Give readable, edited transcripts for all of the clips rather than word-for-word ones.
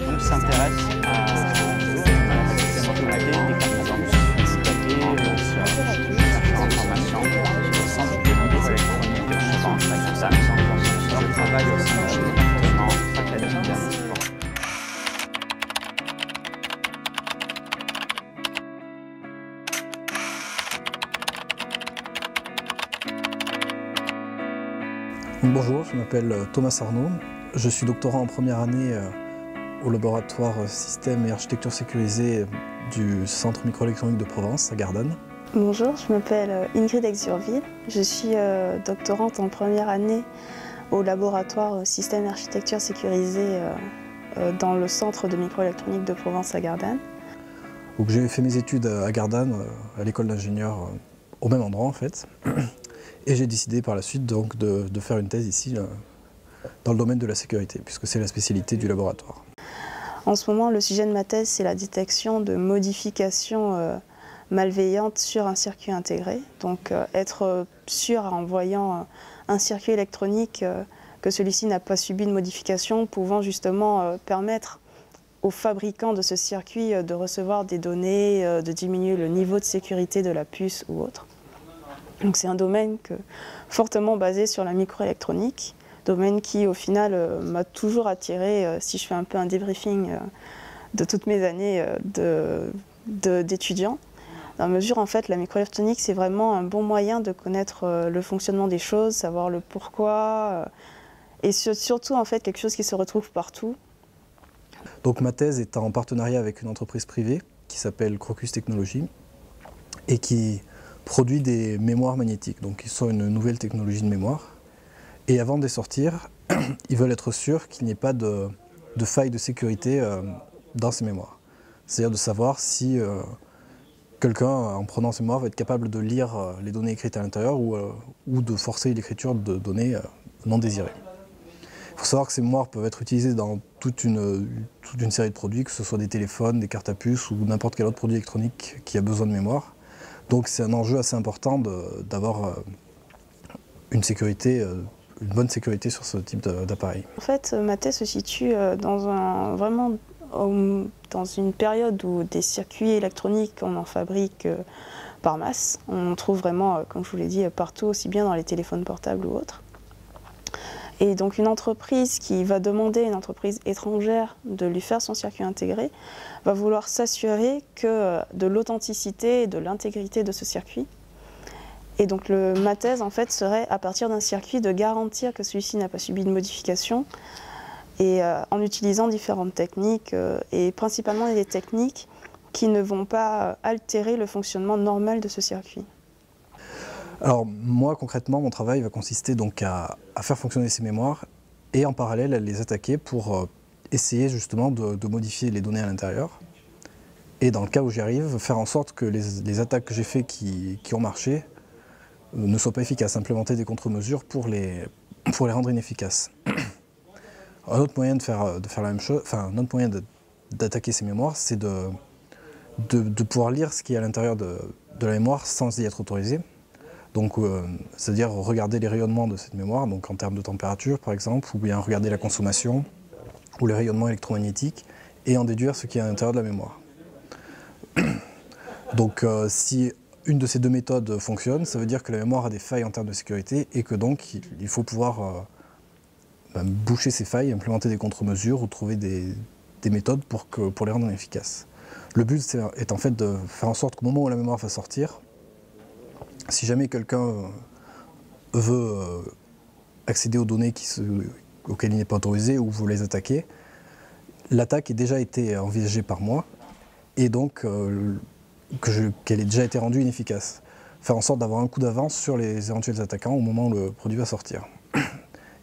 On s'intéresse à la système automaté des cartes cherchant information au centre de microélectronique de Provence à Gardanne. Je travaille au sein du département académique. Bonjour, je m'appelle Thomas Arnaud. Je suis doctorant en première année au laboratoire Système et Architecture sécurisée du Centre microélectronique de Provence à Gardanne. Bonjour, je m'appelle Ingrid Exurville. Je suis doctorante en première année au laboratoire Système et Architecture sécurisée dans le Centre de microélectronique de Provence à Gardanne. J'ai fait mes études à Gardanne, à l'école d'ingénieurs, au même endroit en fait. Et j'ai décidé par la suite donc, de faire une thèse ici dans le domaine de la sécurité, puisque c'est la spécialité du laboratoire. En ce moment, le sujet de ma thèse, c'est la détection de modifications malveillantes sur un circuit intégré. Donc être sûr en voyant un circuit électronique que celui-ci n'a pas subi de modification, pouvant justement permettre aux fabricants de ce circuit de recevoir des données, de diminuer le niveau de sécurité de la puce ou autre. Donc c'est un domaine fortement basé sur la microélectronique, domaine qui au final m'a toujours attiré si je fais un peu un débriefing de toutes mes années d'étudiant. Dans la mesure en fait la microélectronique c'est vraiment un bon moyen de connaître le fonctionnement des choses, savoir le pourquoi et surtout en fait quelque chose qui se retrouve partout. Donc ma thèse est en partenariat avec une entreprise privée qui s'appelle Crocus Technologies et qui produit des mémoires magnétiques, donc ils sont une nouvelle technologie de mémoire. Et avant de les sortir, ils veulent être sûrs qu'il n'y ait pas de faille de sécurité dans ces mémoires. C'est-à-dire de savoir si quelqu'un, en prenant ces mémoires, va être capable de lire les données écrites à l'intérieur ou de forcer l'écriture de données non désirées. Il faut savoir que ces mémoires peuvent être utilisées dans toute une série de produits, que ce soit des téléphones, des cartes à puce ou n'importe quel autre produit électronique qui a besoin de mémoire. Donc c'est un enjeu assez important d'avoir une bonne sécurité sur ce type d'appareil. En fait, ma thèse se situe vraiment dans une période où des circuits électroniques, on en fabrique par masse. On en trouve vraiment, comme je vous l'ai dit, partout, aussi bien dans les téléphones portables ou autres. Et donc une entreprise qui va demander à une entreprise étrangère de lui faire son circuit intégré va vouloir s'assurer de l'authenticité et de l'intégrité de ce circuit. Et donc ma thèse en fait serait à partir d'un circuit de garantir que celui-ci n'a pas subi de modification et en utilisant différentes techniques et principalement des techniques qui ne vont pas altérer le fonctionnement normal de ce circuit. Alors moi concrètement mon travail va consister donc à faire fonctionner ces mémoires et en parallèle à les attaquer pour essayer justement de modifier les données à l'intérieur. Et dans le cas où j'y arrive, faire en sorte que les attaques que j'ai faites qui ont marché ne soient pas efficaces, implémenter des contre-mesures pour les rendre inefficaces. Un autre moyen de faire la même chose, enfin un autre moyen d'attaquer ces mémoires, c'est de pouvoir lire ce qui est à l'intérieur de la mémoire sans y être autorisé. Donc, c'est-à-dire regarder les rayonnements de cette mémoire, donc en termes de température par exemple, ou bien regarder la consommation, ou les rayonnements électromagnétiques, et en déduire ce qui est à l'intérieur de la mémoire. Donc, si une de ces deux méthodes fonctionne, ça veut dire que la mémoire a des failles en termes de sécurité, et que donc il faut pouvoir boucher ces failles, implémenter des contre-mesures, ou trouver des méthodes pour les rendre efficaces. Le but est en fait de faire en sorte qu'au moment où la mémoire va sortir, si jamais quelqu'un veut accéder aux données auxquelles il n'est pas autorisé ou vous les attaquer, l'attaque ait déjà été envisagée par moi et donc qu'elle ait déjà été rendue inefficace. Faire en sorte d'avoir un coup d'avance sur les éventuels attaquants au moment où le produit va sortir.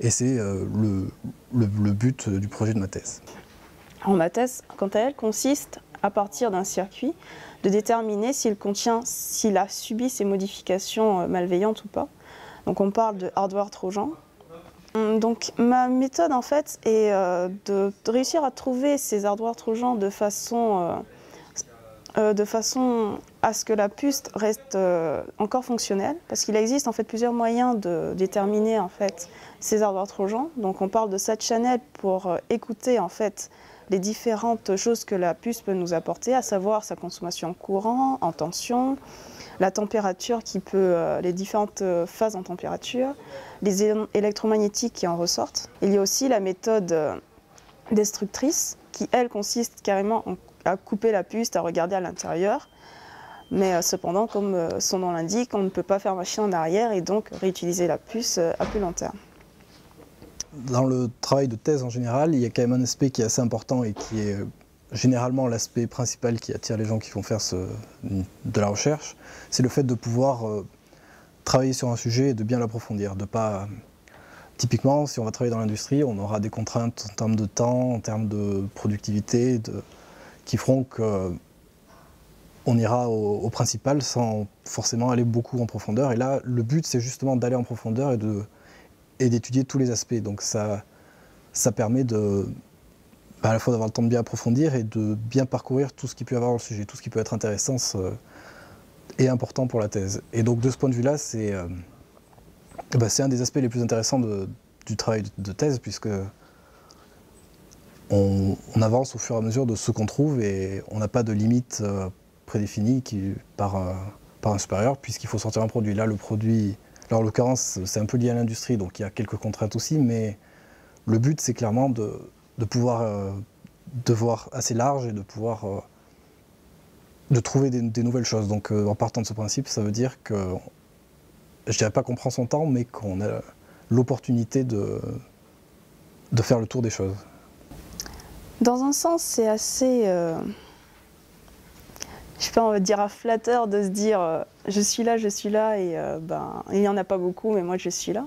Et c'est le but du projet de ma thèse. Alors, ma thèse, quant à elle, consiste à partir d'un circuit de déterminer s'il a subi ces modifications malveillantes ou pas. Donc on parle de hardware trojan. Donc ma méthode en fait est de réussir à trouver ces hardware trojans de façon à ce que la puce reste encore fonctionnelle, parce qu'il existe en fait plusieurs moyens de déterminer en fait César Bartrojan. Donc on parle de 7 channels pour écouter en fait les différentes choses que la puce peut nous apporter, à savoir sa consommation en courant, en tension, la température les différentes phases en température, les électromagnétiques qui en ressortent. Il y a aussi la méthode destructrice qui, elle, consiste carrément à couper la puce, à regarder à l'intérieur. Mais cependant, comme son nom l'indique, on ne peut pas faire machine en arrière et donc réutiliser la puce à plus long terme. Dans le travail de thèse en général, il y a quand même un aspect qui est assez important et qui est généralement l'aspect principal qui attire les gens qui vont faire de la recherche. C'est le fait de pouvoir travailler sur un sujet et de bien l'approfondir. Typiquement, si on va travailler dans l'industrie, on aura des contraintes en termes de temps, en termes de productivité, qui feront qu'on ira au principal sans forcément aller beaucoup en profondeur. Et là, le but, c'est justement d'aller en profondeur et d'étudier tous les aspects. Donc ça permet à la fois d'avoir le temps de bien approfondir et de bien parcourir tout ce qu'il peut y avoir dans le sujet, tout ce qui peut être intéressant et important pour la thèse. Et donc de ce point de vue-là, c'est un des aspects les plus intéressants du travail de thèse, puisque on avance au fur et à mesure de ce qu'on trouve et on n'a pas de limite prédéfinie par un supérieur, puisqu'il faut sortir un produit. Là, le produit, alors en l'occurrence, c'est un peu lié à l'industrie, donc il y a quelques contraintes aussi, mais le but, c'est clairement de pouvoir de voir assez large et de pouvoir de trouver des nouvelles choses. Donc en partant de ce principe, ça veut dire que, je dirais pas qu'on prend son temps, mais qu'on a l'opportunité de faire le tour des choses. Dans un sens, c'est assez, je sais pas, on va dire flatteur de se dire je suis là, et il n'y en a pas beaucoup, mais moi je suis là.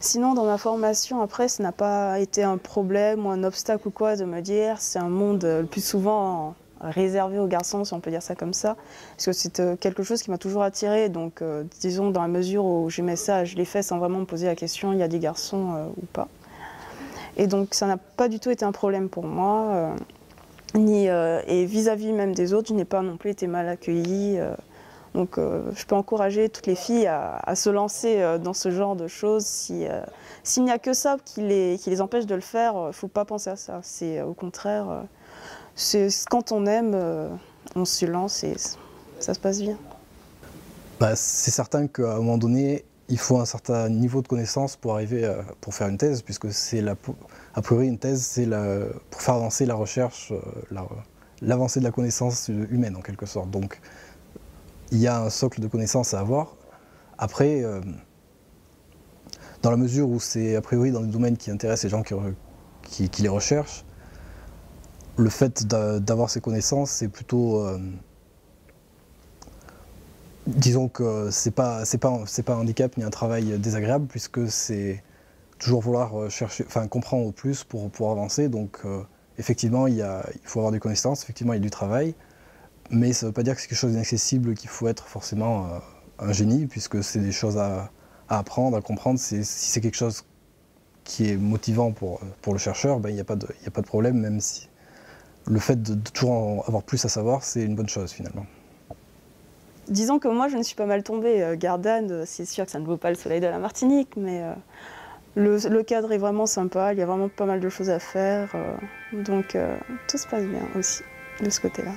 Sinon, dans ma formation, après, ça n'a pas été un problème ou un obstacle ou quoi de me dire c'est un monde le plus souvent réservé aux garçons, si on peut dire ça comme ça. Parce que c'est quelque chose qui m'a toujours attirée. Donc, disons, dans la mesure où j'aimais ça, je l'ai fait sans vraiment me poser la question il y a des garçons ou pas. Et donc, ça n'a pas du tout été un problème pour moi. Et vis-à- s'vis même des autres, je n'ai pas non plus été mal accueillie. Donc je peux encourager toutes les filles à se lancer dans ce genre de choses. S'il n'y a que ça qui les empêche de le faire, il ne faut pas penser à ça. C'est au contraire, quand on aime, on se lance et ça se passe bien. C'est certain qu'à un moment donné, il faut un certain niveau de connaissance pour pour faire une thèse, puisque a priori une thèse, c'est pour faire avancer la recherche, l'avancée de la connaissance humaine en quelque sorte. Donc, il y a un socle de connaissances à avoir. Après, dans la mesure où c'est a priori dans des domaines qui intéressent les gens qui les recherchent, le fait d'avoir ces connaissances, c'est plutôt... disons que c'est pas un handicap ni un travail désagréable, puisque c'est toujours vouloir comprendre au plus pour avancer. Donc effectivement, il faut avoir des connaissances, effectivement il y a du travail. Mais ça ne veut pas dire que c'est quelque chose d'inaccessible, qu'il faut être forcément un génie, puisque c'est des choses à apprendre, à comprendre. Si c'est quelque chose qui est motivant pour le chercheur, il n'y a pas de problème, même si le fait de toujours avoir plus à savoir, c'est une bonne chose finalement. Disons que moi, je me suis pas mal tombée. Gardanne, c'est sûr que ça ne vaut pas le soleil de la Martinique, mais le cadre est vraiment sympa, il y a vraiment pas mal de choses à faire. Donc tout se passe bien aussi, de ce côté-là.